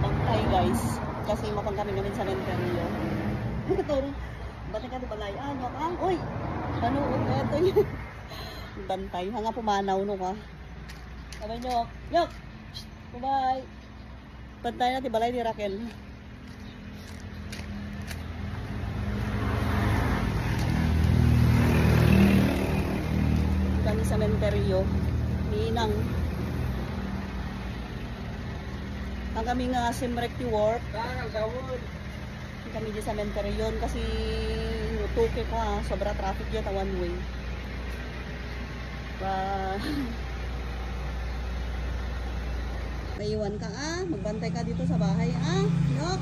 Bantay guys. Kasi mapang kami namin sa cemetery. Bantay ka di balay. Ano ka? Uy! Panuot na ito yun. Bantay. Hanga pumanaw no ka. Sabay nyo. Yok! Bye-bye! Bantay na di balay ni Raquel. Kami sa cemetery. Ninang. Ang kami nga simrekti work. Kami di sa cemetery yun kasi tuke ko ha. Sobra traffic yun ta one way. Naiwan ka magbantay ka dito sa bahay Yok.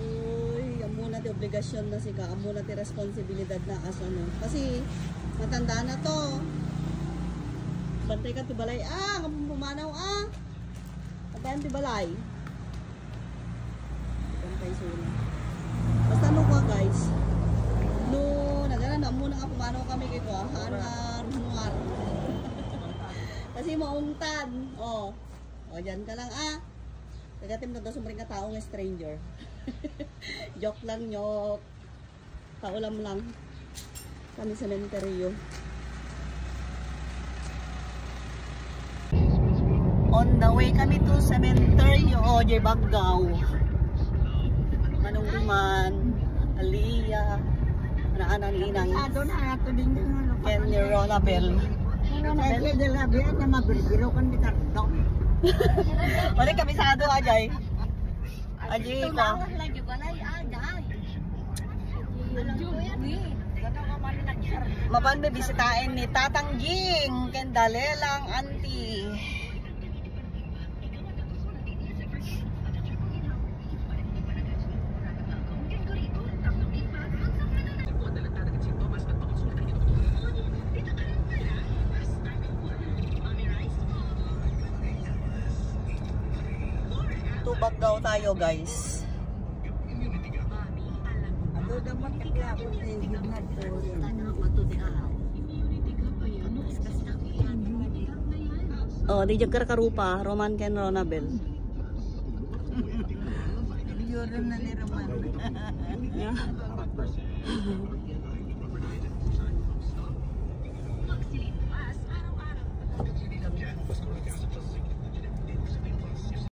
Uy, amo na ti obligasyon na siga, amo na ti responsibilidad na no. Kasi matanda na to. Bantay ka ti balay pumanaw Bantayan ti balay. Bantay sila. Basta no ko guys. No, nagana na muna nga pumanaw kami kay ko hangar. Kasi maungtan. O dyan ka lang Tagatim na daw sumring ka taong stranger. Joke lang nyok. Paulam lang. Kami sa cemetery. On the way kami to cemetery. Jay Baggaw. Manungman. Aliyah. Ana ni inang. Kenny Ronabel. Wala kabisado Ajay. Ajay ko. Mapan may bisitain ni Tatang Jing Kendalelang auntie. Baggaw tayo guys. Di jagar karupa Roman Ken Ronabel. Na ni Roman.